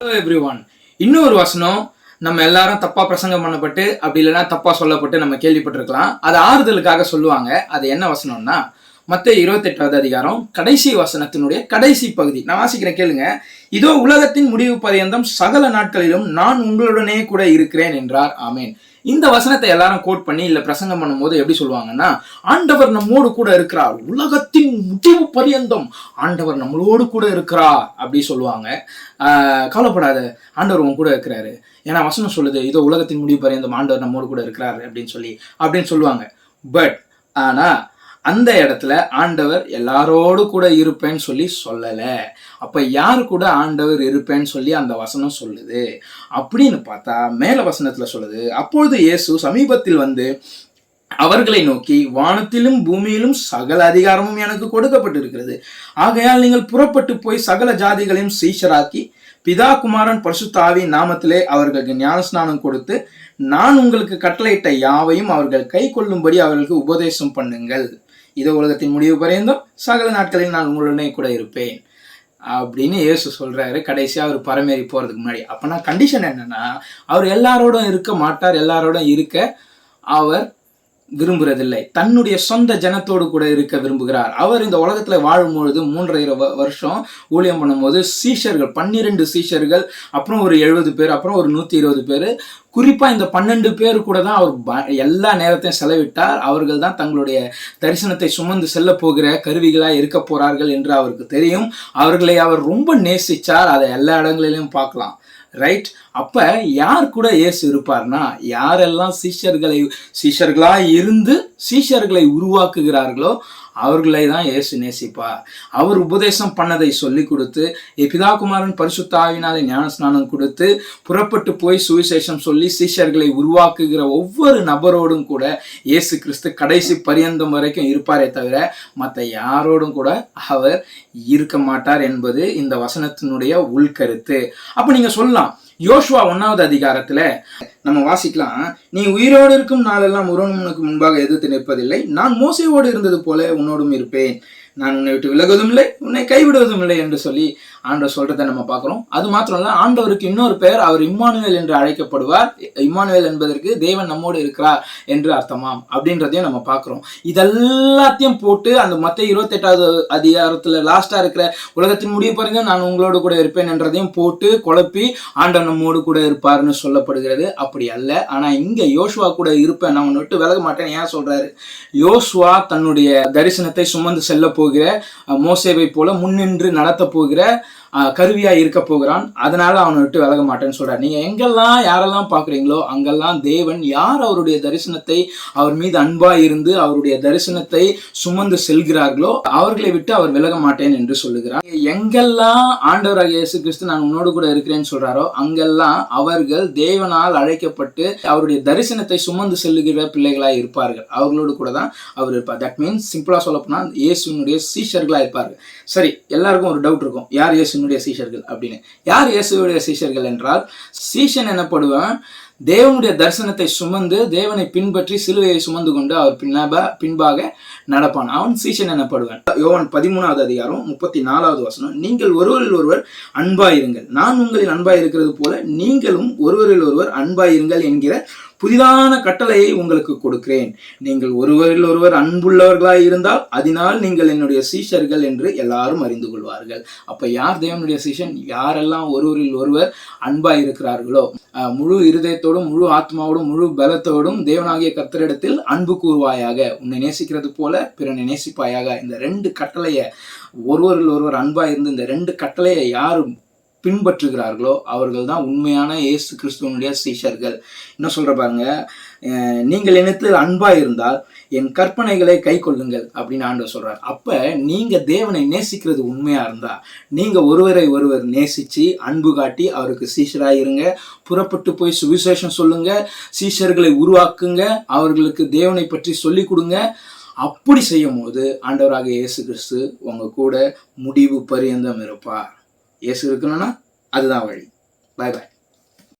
Hello everyone. இன்னொரு வசனம் நம்ம எல்லாரும் தப்பா பிரசங்கம் பண்ணப்பட்டு அப்படி இல்லைன்னா தப்பா சொல்லப்பட்டு நம்ம கேள்விப்பட்டிருக்கலாம். அது ஆறுதலுக்காக சொல்லுவாங்க. அது என்ன வசனம்னா மத்தேயு 28வது அதிகாரம் கடைசி வசனத்தினுடைய கடைசி பகுதி. நான் வாசிக்கிறேன், கேளுங்க. இதோ உலகத்தின் முடிவு பரியந்தம் சகல நாட்களிலும் நான் உங்களுடனே கூட இருக்கிறேன் என்றார். ஆமேன். இந்த வசனத்தை எல்லாரும் கோட் பண்ணி இல்ல பிரசங்கம் பண்ணும்போது எப்படி சொல்லுவாங்கன்னா, ஆண்டவர் நம்மோடு கூட இருக்கிறார், உலகத்தின் முடிவு பரியந்தம் ஆண்டவர் நம்மளோடு கூட இருக்கிறார் அப்படி சொல்லுவாங்க. கவலைப்படாத, ஆண்டவர் உன் கூட இருக்கிறாரு, ஏன்னா வசனம் சொல்லுது இதோ உலகத்தின் முடிவு பரியந்தம் ஆண்டவர் நம்மோடு கூட இருக்கிறாரு அப்படின்னு சொல்லுவாங்க. பட் ஆனா அந்த இடத்துல ஆண்டவர் எல்லாரோடு கூட இருப்பேன்னு சொல்லல. அப்ப யாரு கூட ஆண்டவர் இருப்பேன்னு சொல்லி அந்த வசனம் சொல்லுது அப்படின்னு பார்த்தா மேல வசனத்துல சொல்லுது, அப்பொழுது இயேசு சமீபத்தில் வந்து அவர்களை நோக்கி, வானத்திலும் பூமியிலும் சகல அதிகாரமும் எனக்கு கொடுக்கப்பட்டிருக்கிறது. ஆகையால் நீங்கள் புறப்பட்டு போய் சகல ஜாதிகளையும் சீஷராக்கி பிதா குமாரன் பரிசுத்த ஆவியின் நாமத்திலே அவர்களுக்கு ஞானஸ்நானம் கொடுத்து நான் உங்களுக்கு கட்டளையிட்ட யாவையும் அவர்கள் கை கொள்ளும்படி அவர்களுக்கு உபதேசம் பண்ணுங்கள். இதோ உலகத்தின் முடிவு பரியந்தம் சகல நாட்களில் நான் உங்களுடனே கூட இருப்பேன் அப்படின்னு இயேசு சொல்றாரு. கடைசியா அவர் பரமேறி போறதுக்கு முன்னாடி. அப்பனா கண்டிஷன் என்னன்னா, அவர் எல்லாரோடும் இருக்க மாட்டார், எல்லாரோடும் இருக்க அவர் விரும்புறதில்லை. தன்னுடைய சொந்த ஜனத்தோடு கூட இருக்க விரும்புகிறார். அவர் இந்த உலகத்துல வாழும் பொழுது 3.5 வருஷம் ஊழியம் பண்ணும்போது சீஷர்கள் 12 சீஷர்கள், அப்புறம் ஒரு 70 பேர், அப்புறம் ஒரு 120 பேர், குறிப்பா இந்த 12 பேர் கூட தான் அவர் எல்லா நேரத்தையும் செலவிட்டார். அவர்கள் தான் தங்களுடைய தரிசனத்தை சுமந்து செல்ல போகிற கருவிகளாய் இருக்க போறார்கள் என்று அவருக்கு தெரியும். அவர்களை அவர் ரொம்ப நேசிச்சார். அதை எல்லா இடங்களிலும் பார்க்கலாம். ரைட்? அப்ப யார் கூட இயேசு இருப்பார்னா, யாரெல்லாம் சீஷர்களா இருந்து சீஷர்களை உருவாக்குகிறார்களோ அவர்களை தான் இயேசு நேசிப்பார். அவர் உபதேசம் பண்ணதை சொல்லி கொடுத்து பிதா குமாரன் பரிசுத்த ஆவியினாலே ஞானஸ்நானம் கொடுத்து புறப்பட்டு போய் சுவிசேஷம் சொல்லி சீஷர்களை உருவாக்குகிற ஒவ்வொரு நபரோடும் கூட இயேசு கிறிஸ்து கடைசி பரியந்தம் வரைக்கும் இருப்பாரே தவிர மற்ற யாரோடும் கூட அவர் இருக்க மாட்டார் என்பது இந்த வசனத்தினுடைய உள்கருத்து. அப்ப நீங்க சொல்லலாம், யோசுவா 1வது அதிகாரத்துல நம்ம வாசிக்கலாம், நீ உயிரோடு இருக்கும் நாளெல்லாம் ஒருவனும் உனக்கு முன்பாக எதிர்த்து நிற்பதில்லை, நான் மோசேயோடு இருந்தது போல உன்னோடும் இருப்பேன், நான் உன்னை விட்டு விலகுவதும் இல்லை, உன்னை கைவிடுவதும் இல்லை என்று சொல்லி ஆண்டவர் சொல்றதை நம்ம பார்க்கிறோம். அது மாத்திரம் இல்ல, ஆண்டவருக்கு இன்னொரு பெயர், அவர் இம்மானுவேல் என்று அழைக்கப்படுவார். இம்மானுவேல் என்பதற்கு தேவன் நம்மோடு இருக்கிறார் என்று அர்த்தமாம் அப்படின்றதையும் நம்ம பார்க்கிறோம். இதெல்லாத்தையும் போட்டு அந்த மத்தேயு 28வது அதிகாரத்துல லாஸ்டா இருக்கிற உலகத்தின் முடிவு பாருங்க நான் உங்களோடு கூட இருப்பேன் என்றதையும் போட்டு குழப்பி ஆண்டவர் நம்மோடு கூட இருப்பார்னு சொல்லப்படுகிறது. அப்படி அல்ல. ஆனா இங்க யோசுவா கூட இருப்பேன், நான் உன்னை விட்டு விலக மாட்டேன் ஏன் சொல்றாரு? யோசுவா தன்னுடைய தரிசனத்தை சுமந்து செல்ல போகிற மோசேவை போல முன்னின்று நடத்த போகிற கருவியா இருக்க போகிறான். அதனால அவனை விட்டு விலக மாட்டேன்னு சொல்றாரு. நீங்க எங்கெல்லாம் யாரெல்லாம் பாக்குறீங்களோ அங்கெல்லாம் தேவன் யார் அவருடைய தரிசனத்தை அவர் மீது அன்பா இருந்து அவருடைய தரிசனத்தை சுமந்து செல்கிறார்களோ அவர்களை விட்டு அவர் விலக மாட்டேன் என்று சொல்லுகிறார். எங்கெல்லாம் ஆண்டவராகிய இயேசு கிறிஸ்து நான் உன்னோடு கூட இருக்கிறேன்னு சொல்றாரோ அங்கெல்லாம் அவர்கள் தேவனால் அழைக்கப்பட்டு அவருடைய தரிசனத்தை சுமந்து செல்லுகிற பிள்ளைகளாய் இருப்பார்கள். அவர்களோடு கூட தான் அவர் இருப்பார். தட் மீன்ஸ் சிம்பிளா சொல்ல போனா இயேசுனுடைய சீஷர்களா இருப்பார்கள். சரி, எல்லாருக்கும் ஒரு டவுட் இருக்கும், யார் இயேசுனுடைய சீஷர்கள் அப்படின்னு. யார் இயேசுடைய சீஷர்கள் என்றால், சீஷன் எனப்படுவன் தேவனுடைய தரிசனத்தை சுமந்து தேவனை பின்பற்றி சிலுவையை சுமந்து கொண்டு அவர் பின்பாக நடப்பான், அவன் சீஷன் எனப்படுவான். யோவான் 13வது அதிகாரம் 34வது வசனம், நீங்கள் ஒருவரில் ஒருவர் அன்பாயிருங்கள், நான் உங்களில் அன்பாயிருக்கிறது போல நீங்களும் ஒருவரில் ஒருவர் அன்பாயிருங்கள் என்கிற புதிதான கட்டளையை உங்களுக்கு கொடுக்கிறேன். நீங்கள் ஒருவரில் ஒருவர் அன்புள்ளவர்களாய் இருந்தால் அதனால் நீங்கள் என்னுடைய சீஷர்கள் என்று எல்லாரும் அறிந்து கொள்வார்கள். அப்ப யார் தேவனுடைய சீஷன்? யாரெல்லாம் ஒருவரில் ஒருவர் அன்பாய் இருக்கிறார்களோ, முழு இருதயத்தோடும் முழு ஆத்மாவோடும் முழு பலத்தோடும் தேவனாகிய கர்த்தரிடத்தில் அன்பு கூறுவாயாக, உன்னை நேசிக்கிறது போல பிறனை நேசிப்பாயாக. இந்த 2 கட்டளையை, ஒருவரில் ஒருவர் அன்பாய் இருந்து இந்த 2 கட்டளையை யாரும் பின்பற்றுகிறார்களோ அவர்கள் தான் உண்மையான இயேசு கிறிஸ்துவனுடைய சீஷர்கள். என்ன சொல்ற பாருங்க, நீங்கள் என்னிடத்தில் அன்பா இருந்தால் என் கற்பனைகளை கை கொள்ளுங்கள் அப்படின்னு ஆண்டவர் சொல்றார். அப்ப நீங்க தேவனை நேசிக்கிறது உண்மையா இருந்தா நீங்க ஒருவரை ஒருவர் நேசிச்சு அன்பு காட்டி அவருக்கு சீஷராக இருங்க. புறப்பட்டு போய் சுவிசேஷம் சொல்லுங்க, சீஷர்களை உருவாக்குங்க, அவர்களுக்கு தேவனை பற்றி சொல்லி கொடுங்க. அப்படி செய்யும் போது ஆண்டவராக இயேசு கிறிஸ்து உங்க கூட முடிவு பரியந்தம் இருப்பார். இயேசு இருக்கணும்னா அதுதான் வழி. பாய் பாய்.